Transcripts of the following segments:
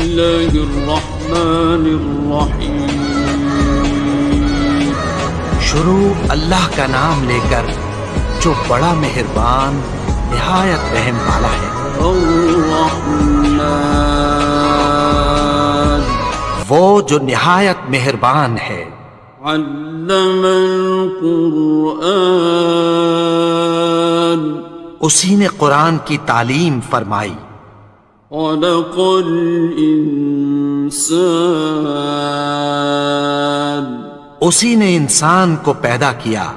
الله الرحمن الرحيم شروع اللہ کا نام لے کر جو بڑا مہربان نہایت رحم والا ہے۔ الرحمن وہ جو نہایت مہربان ہے۔ علم القرآن اسی نے قرآن کی تعلیم فرمائی۔ خلق الإنسان اسی نے انسان کو پیدا کیا۔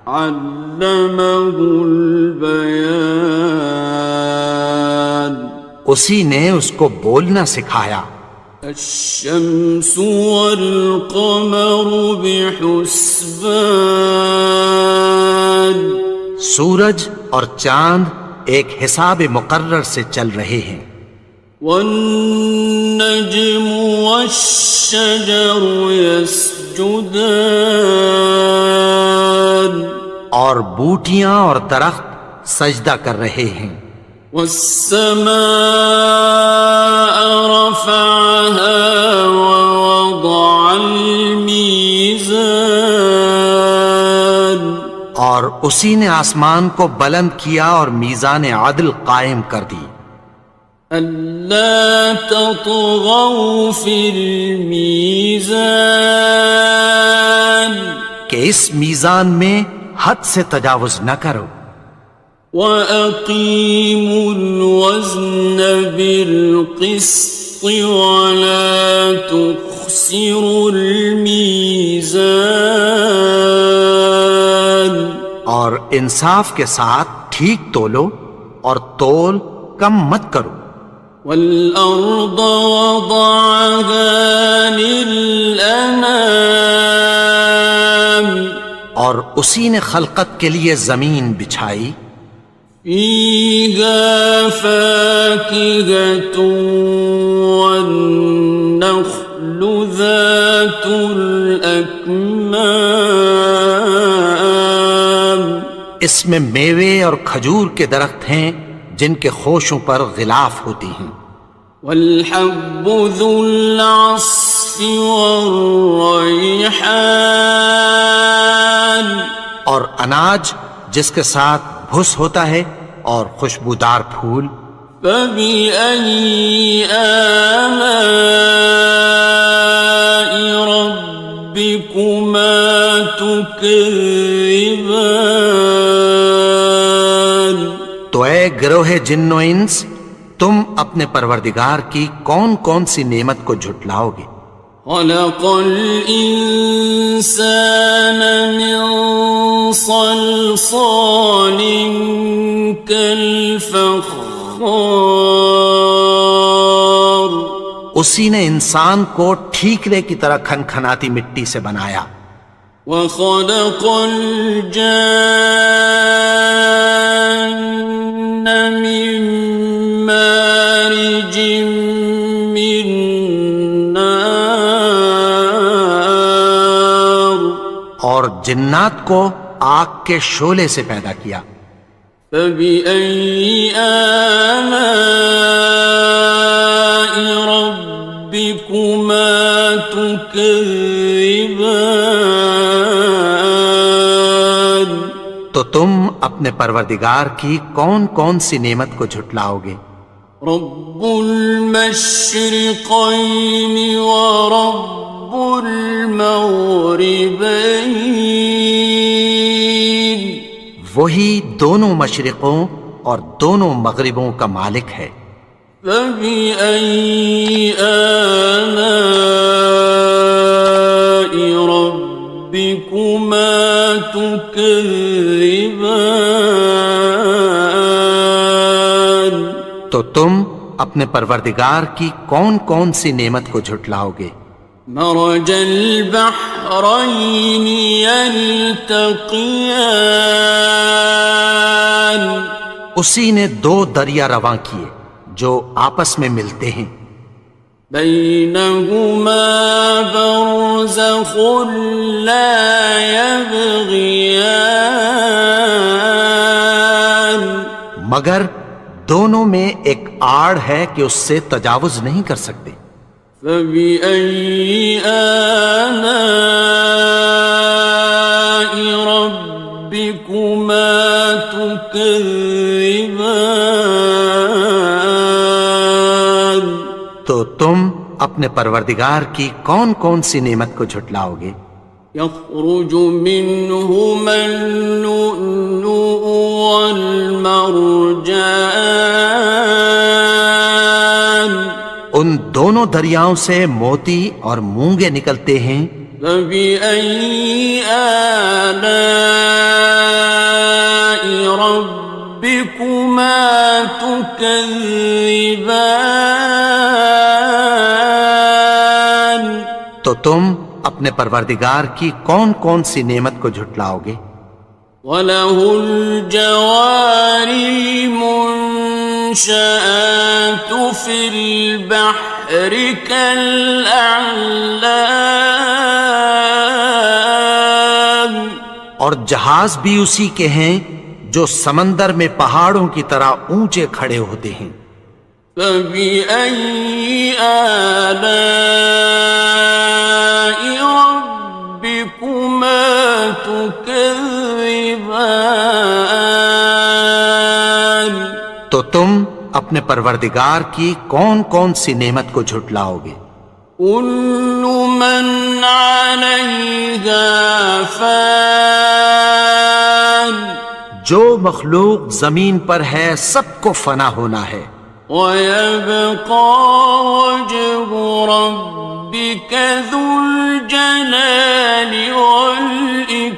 علمه البيان اسی نے اس کو بولنا سکھایا۔ الشمس والقمر بحسبان سورج اور چاند ایک حساب مقرر سے چل رہے ہیں۔ والنجم والشجر يسجدان اور بوٹیاں اور درخت سجدہ کر رہے ہیں۔ والسماء رفعها ووضع الميزان اور اسی نے آسمان کو بلند کیا اور میزان عدل قائم کر دی۔ ألا تطغوا في الميزان کہ اس میزان میں حد سے تجاوز نہ کرو۔ وَأَقِيمُوا الْوَزْنَ بِالْقِسْطِ وَلَا تُخْسِرُوا الْمِيزَانَ اور انصاف کے ساتھ ٹھیک تولو اور تول کم مت کرو۔ وَالْأَرْضَ وَضَعَهَا لِلْأَنَامِ اور اسی نے خلقت کے لیے زمین بچھائی۔ فِيهَا فَاكِهَةٌ وَالنَّخْلُ ذَاتُ الْأَكْمَامِ اس میں میوے اور کھجور کے درخت ہیں جن کے خوشوں پر غلاف ہوتی ہیں۔ وَالْحَبُّ ذُو الْعَصْفِ وَالرَّيْحَانِ اور اناج جس کے ساتھ بھس ہوتا ہے اور خوشبودار پھول۔ فَبِأَيِّ آلَاءِ رَبِّكُمَا تُكَذِّبَانِ تو اے گروہ جن و انس، تم اپنے پروردگار کی کون کون سی نعمت کو جھٹلاؤ گے؟ خلق الإنسان من صلصال كالفخار اسی نے انسان کو ٹھیکرے کی طرح کھنکھناتی مٹی سے بنایا۔ وخلق الجان من مارج من نار اور جنات کو آگ کے شعلے سے پیدا کیا۔ فبأي آلاء ربكما تكذبان تو تم اپنے پروردگار کی کون کون سی نعمت کو جھٹلاؤ گے؟ رب المشرقين ورب المغربين وہی دونوں مشرقوں اور دونوں مغربوں کا مالک ہے۔ فبأي آلاء ربكما تكذبان تو تم اپنے پروردگار کی کون کون سی نعمت کو جھٹلاؤ گے؟ مرج البحرين يلتقيان اسی نے دو دریا رواں کیے جو آپس میں ملتے ہیں۔ بينهما برزخ لا يبغيان مگر دونوں میں ایک آڑ ہے کہ اس سے تجاوز نہیں کر سکتے۔ فبأي آلاء ربكما تكذبان؟ تو تم اپنے پروردگار کی کون کون سی نعمت کو جھٹلاؤ گے؟ يخرج منهما اللؤلؤ والمرجان ان دونوں دریاؤں سے موتی اور مونگے نکلتے ہیں۔ فبأي آلاء ربكما تكذبان؟ تو تم اپنے پروردگار کی کون کون سی نعمت کو جھٹلاؤ گے؟ وَلَهُ الْجَوَارِ الْمُنشَآتُ فِي الْبَحْرِ كَالْأَعْلَامِ، اور جہاز بھی اسی کے ہیں جو سمندر میں پہاڑوں کی طرح اونچے کھڑے ہوتے ہیں۔ فَبِأَيِّ آلَاءِ رَبِّكُمَا تُكَذِّبَانِ؟ تو تم اپنے پروردگار کی کون کون سی نعمت کو جھٹلاؤ گے؟ كُلُّ مَنْ عَلَيْهَا فَانٍ، جو مخلوق زمین پر ہے سب کو فنا ہونا ہے۔ وَيَبْقَى وَجْهُ رَبِّكَ ذُو الْجَلَالِ وَالْإِكْرَامِ،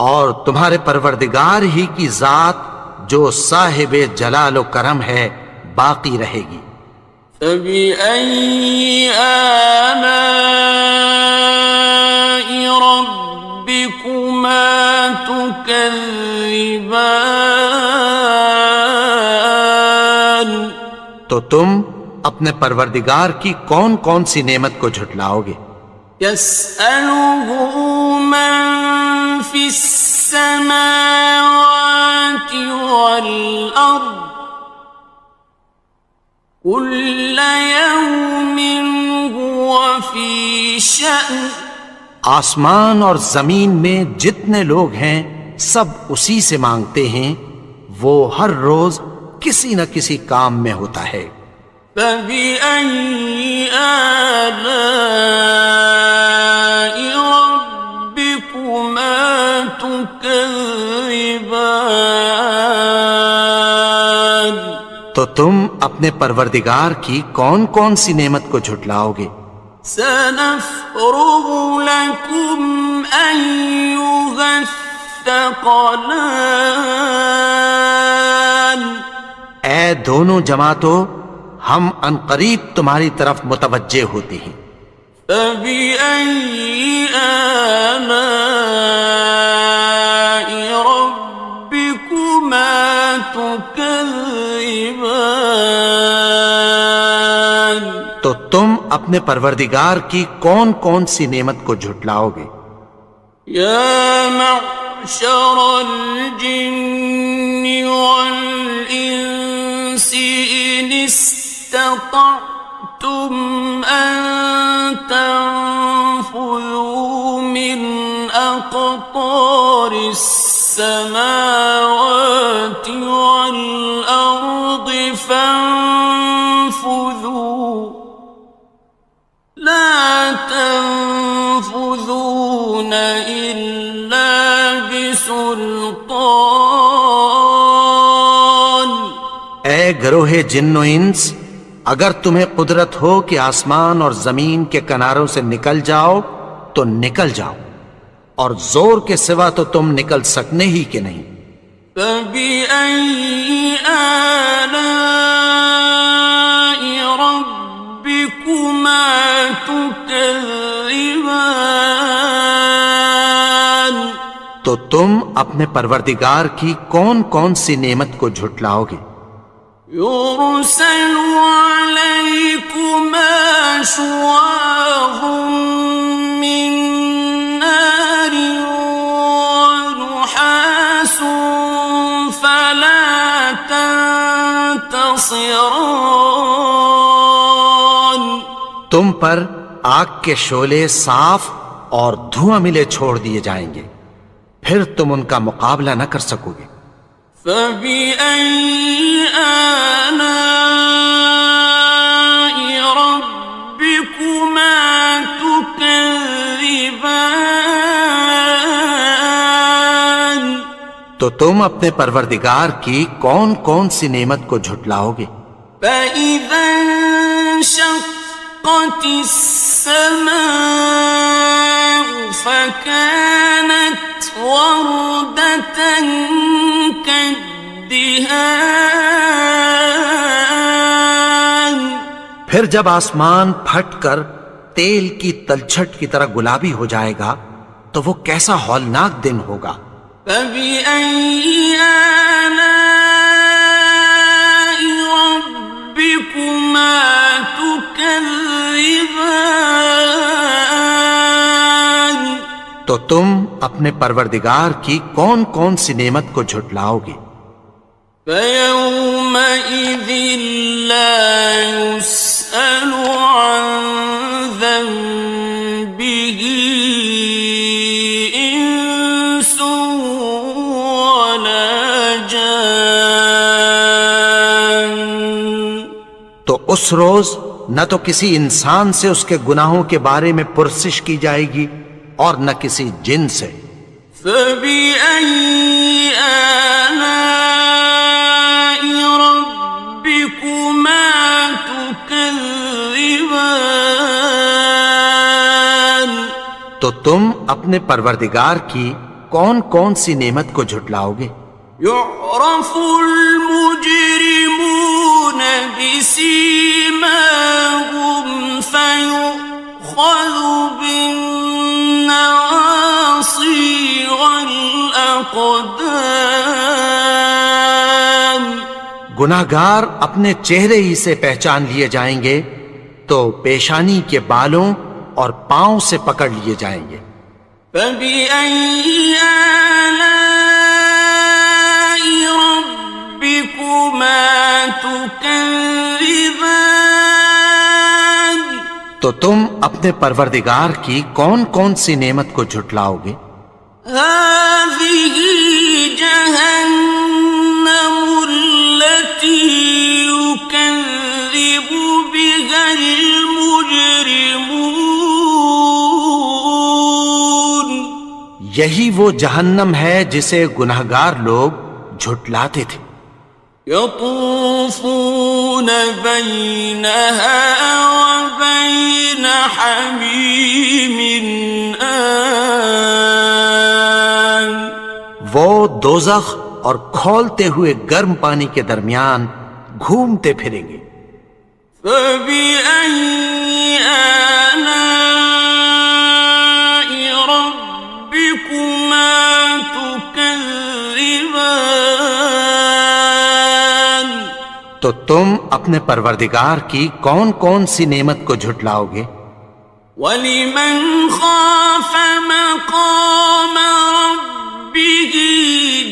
اور تمہارے پروردگار ہی کی ذات جو صاحب جلال و کرم ہے باقی رہے گی۔ فَبِأَيِّ آلَاءِ رَبِّكُمَا تُكَذِّبَانِ؟ تو تم اپنے پروردگار کی کون کون سی نعمت کو جھٹلاؤ گے؟ يَسْأَلُهُ مَن فِي السَّمَاوَاتِ وَالْأَرْضِ كُلَّ يَوْمٍ هُوَ فِي شَأْنٍ، آسمان اور زمین میں جتنے لوگ ہیں سب اسی سے مانگتے ہیں، وہ ہر روز کسی نہ کسی کام میں ہوتا ہے۔ فَبِأَيِّ آلَاءِ رَبِّكُمَا تُكَذِّبَانِ؟ تو تم اپنے پروردگار کی کون کون سی نعمت کو جھٹلاؤ گے؟ سَنَفْرُغُ لَكُمْ أَيُّهَ الثَّقَلَانِ؟ اے دونوں جماعتوں، ہم عنقریب تمہاری طرف متوجہ ہوتے ہیں۔ فَبِأَيِّ آلَاءِ رَبِّكُمَا تُكَذِّبَانِ؟ تو تم اپنے پروردگار کی کون کون سی نعمت کو جھٹلاؤ گے؟ يَا مَعْشَرَ الْجِنِّ وَالْإِنسِ إِنِ اسْتَطَعْتُمْ أَن تَنفُذُوا مِنْ أَقْطَارِ السَّمَاوَاتِ وَالْأَرْضِ فَانفُذُوا لَا تَنفُذُونَ إِلَّا بِسُلْطَانٍ۔ اے گروہ جن و انس، اگر تمہیں قدرت ہو کہ آسمان اور زمین کے کناروں سے نکل جاؤ تو نکل جاؤ، اور زور کے سوا تو تم نکل سکنے ہی کہ نہیں۔ فَبِأَيِّ آلَاءِ رَبِّكُمَا تُكَذِّبَانِ؟ تو تم اپنے پروردگار کی کون کون سی نعمت کو جھٹلاؤ گے؟ يُرْسَلُ عَلَيْكُمَا شُوَاظٌ مِّن نَّارٍ وَنُحَاسٌ فَلَا خاصران. تم پر آگ کے شعلے صاف اور دھواں ملے چھوڑ دیے جائیں گے، پھر تم ان کا مقابلہ نہ کر سکو گے۔ فبأي آلاء ربكما تكذبان. تو تم اپنے پروردگار کی کون کون سی نعمت کو جھٹلاؤ گے؟ فإذا انشقت السماء فكانت وردة كالدهان. پھر جب آسمان پھٹ کر تیل کی تلچھٹ کی طرح گلابی ہو جائے گا تو وہ کیسا ہولناک دن ہوگا۔ فبأي آلاء ربكما تكذبان. تو تم اپنے پروردگار کی کون کون سی نعمت کو جھٹلاؤ گے؟ فيومئذ لا يسأل عن ذنبه إنس ولا جان. تو اس روز نہ تو کسی انسان سے اس کے گناہوں کے بارے میں پرسش کی جائے گی اور نہ کسی جن سے۔ فبأي آلاء ربكما تكذبان. تو تم اپنے پروردگار کی کون کون سی نعمت کو جھٹلاؤ گے؟ يعرف المجرمون بسيماهم فيؤخذ بالنواصي والأقدام. گناہگار اپنے چہرے ہی سے پہچان لیے جائیں گے تو پیشانی کے بالوں اور پاؤں سے پکڑ لیے جائیں گے۔ فبأي آلاء ربكما تكذبان. تو تم اپنے پروردگار کی کون کون سی نعمت کو جھٹلاؤ گے؟ هذه جهنم التي يكذب بها المجرمون. یہی وہ جہنم ہے جسے گناہگار لوگ جھٹلاتے تھے۔ يطوفون بينها وبين حميم آن. وہ دوزخ اور کھولتے ہوئے گرم پانی کے درمیان گھومتے پھریں گے۔ فبأي آلاء ربكما تكذبان. تو تم اپنے پروردگار کی کون کون سی نعمت کو جھٹلاؤ گے؟ وَلِمَنْ خَافَ مَقَامَ رَبِّهِ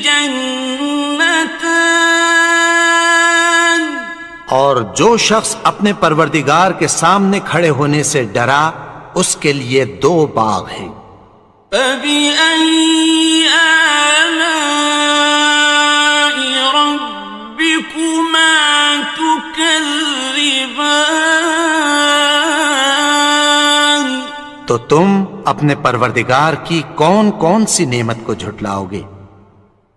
جَنَّتَانِ. اور جو شخص اپنے پروردگار کے سامنے کھڑے ہونے سے ڈرا اس کے لیے دو باغ ہیں۔ فَبِأَيِّ آلَاءِ رَبِّكُمَا تُكَذِّبَانِ. تو تم اپنے پروردگار کی کون کون سی نعمت کو جھٹلاؤ گے؟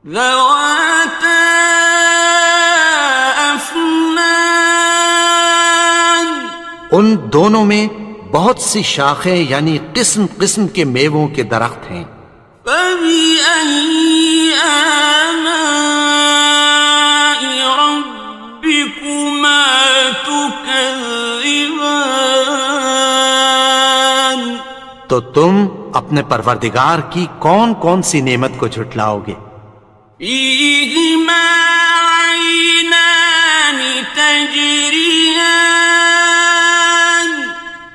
ذَوَاتَا أَفْنَانٍ. ان دونوں میں بہت سی شاخیں یعنی قسم قسم کے میووں کے درخت ہیں۔ فَبِأَيِّ آلَاءِ رَبِّكُمَا تُكَذِّبَانِ. تو تم اپنے پروردگار کی کون کون سی نعمت کو جھٹلاؤ گے؟ فِيهِمَا عَيْنَانِ تَجْرِيَانِ.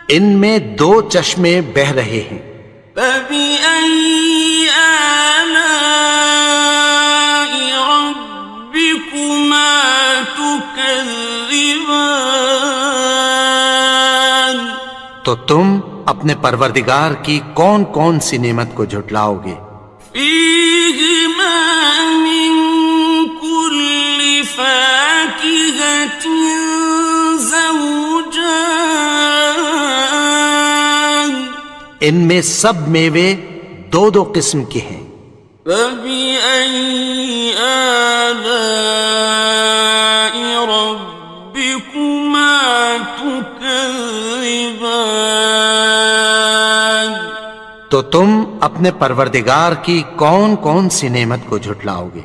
ان میں دو چشمے بہہ رہے ہیں۔ فَبِأَيِّ آلَاءِ رَبِّكُمَا تُكَذِّبَانِ. تكذبان تو تم اپنے پروردگار کی کون کون سی نعمت کو جھٹلاؤ گے؟ فيهما من كل فاكهة زوجان ان میں سب میوے دو دو قسم کے ہیں۔ فبأي آلاء ربكما تكذبان تو تم اپنے پروردگار کی کون کون سی نعمت کو جھٹلاؤ گے؟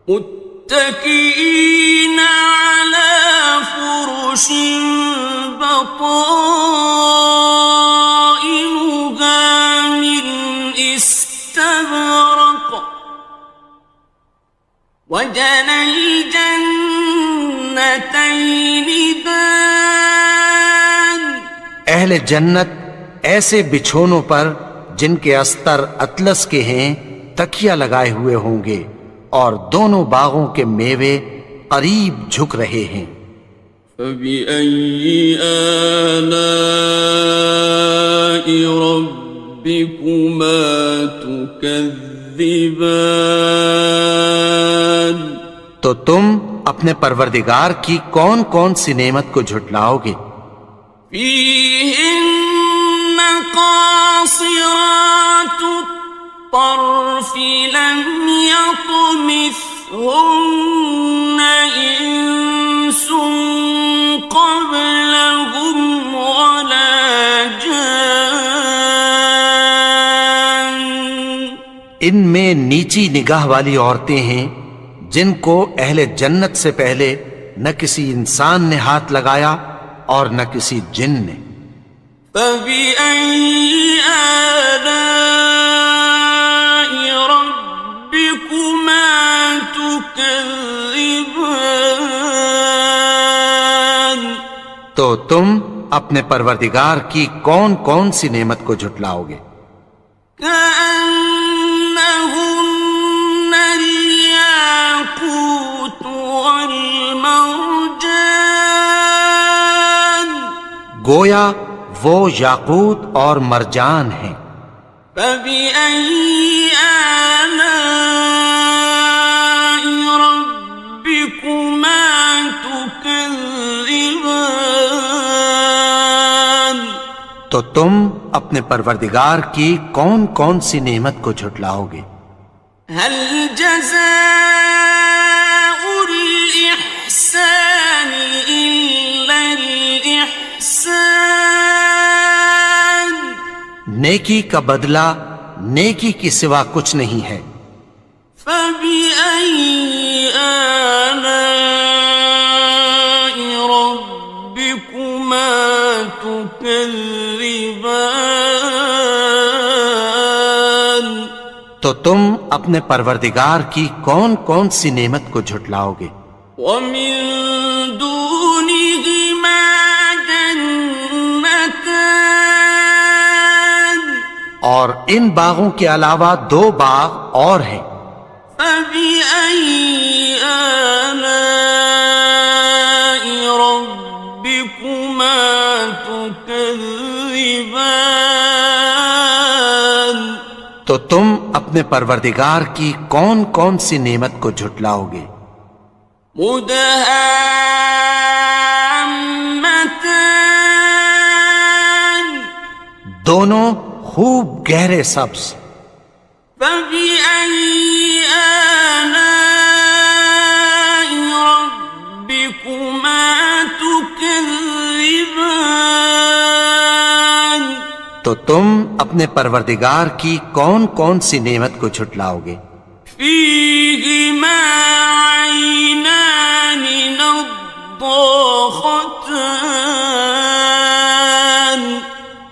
متكئين على فرش بطائنها من استبرق وجنى الجنتين دان اہل جنت ایسے بچھونوں پر جن کے استر اطلس کے ہیں تکیہ لگائے ہوئے ہوں گے اور دونوں باغوں کے میوے قریب جھک رہے ہیں۔ فبأي آلاء ربكما تكذبان تو تم اپنے پروردگار کی کون کون سی نعمت کو جھٹلاؤ گے؟ فيهن قاصرات الطرف لم يطمثهن إنس قبلهم ولا جان ان میں نیچی نگاہ والی عورتیں ہیں جن کو اہل جنت سے پہلے نہ کسی انسان نے ہاتھ لگایا اور نہ کسی جن نے۔ فبأي آلاء ربكما تكذبان تو تم اپنے پروردگار کی کون کون سی نعمت کو جھٹلاؤ گے؟ كأنهن الياقوت والمرجان گویا وہ یاقوت اور مرجان ہیں۔ فبأي آلاء ربكما تكذبان تو تم اپنے پروردگار کی کون کون سی نعمت کو جھٹلاؤ گے؟ هل جزاء الإحسان إلا الإحسان نیکی کا بدلہ نیکی کی سوا کچھ نہیں ہے۔ فبأي آلاء ربكما تكذبان تو تم اپنے پروردگار کی کون کون سی نعمت کو جھٹلاؤ گے؟ ومن دونهما جنتان اور ان باغوں کے علاوہ دو باغ اور ہیں۔ فبأي آلاء ربكما تكذبان تو تم اپنے پروردگار کی کون کون سی نعمت کو جھٹلاؤ گے؟ مدهامتان دونوں خوب گہرے سبز۔ فبأي آلاء ربكما تكذبان تو تم اپنے پروردگار کی کون کون سی نعمت کو جھٹلاؤ گے؟ فيهما عينان نضاختان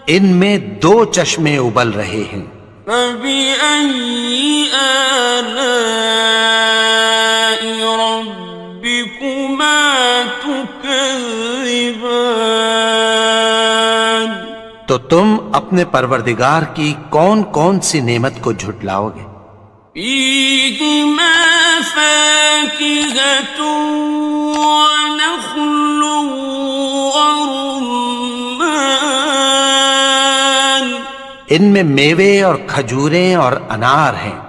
ان میں دو چشمے ابل رہے ہیں۔ فبأي آلاء ربكما تكذبان تو تم اپنے پروردگار کی کون کون سی نعمت کو جھٹلاؤ گے؟ فيهما فاكهة ونخل ورمان ان میں میوے اور کھجوریں اور انار ہیں.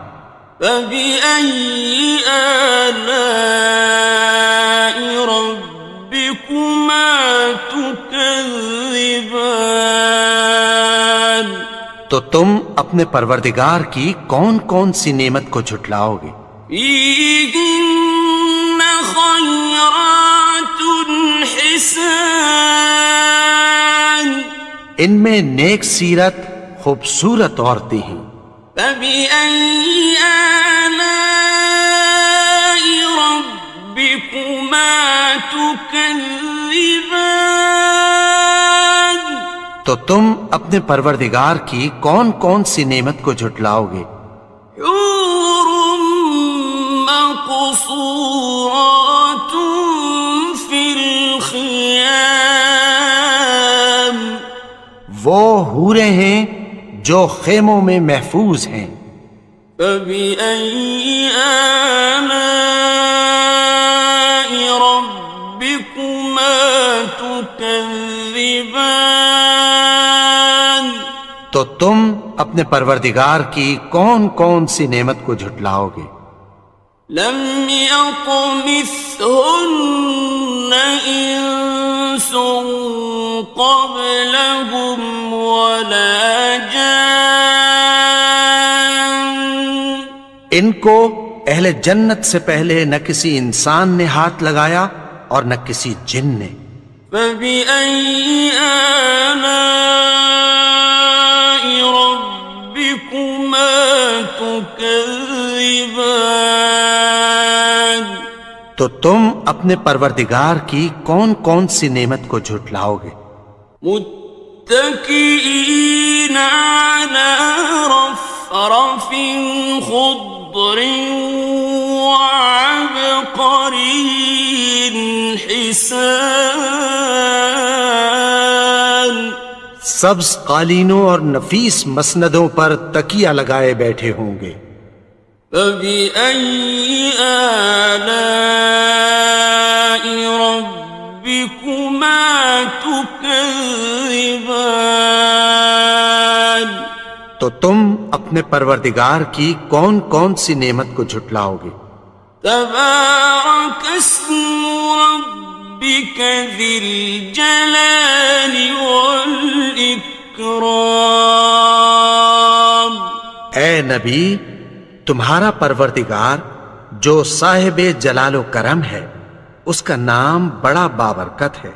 فبأي آلاء ربكما تكذبان تو تم اپنے پروردگار کی کون کون سی نعمت کو جھٹلاؤ گے؟ فيهن خيرات حسان ان میں نیک سیرت خوبصورت عورتیں ہیں. فبأي آلاء ربكما تكذبان تو تم اپنے پروردگار کی کون کون سی نعمت کو جھٹلاؤ گے؟ حور مقصورات في الخيام وہ حوریں ہیں جو خیموں میں محفوظ ہیں. فبأي آلاء ربكما تكذبان تو تم اپنے پروردگار کی کون کون سی نعمت کو جھٹلاؤ گے؟ لم يطمثهن إنس قبلهم ولا جان ان کو اہل جنت سے پہلے نہ کسی انسان نے ہاتھ لگایا اور نہ کسی جن نے. فبأي آلاء ربكما تكذبان تو تم اپنے پروردگار کی کون کون سی نعمت کو جھٹلاؤ گے؟ متكئين على رفرف خضر وعبقري حسان سبز قالینوں اور نفیس مسندوں پر تکیہ لگائے بیٹھے ہوں گے. فبأي آلاء ربكما تكذبان تو تم اپنے پروردگار کی کون کون سی نعمت کو جھٹلاؤ گے؟ تبارك اسم ربك ذي الجلال والإكرام اے نبی، تمہارا پروردگار جو صاحب جلال و کرم ہے، اس کا نام بڑا بابرکت ہے.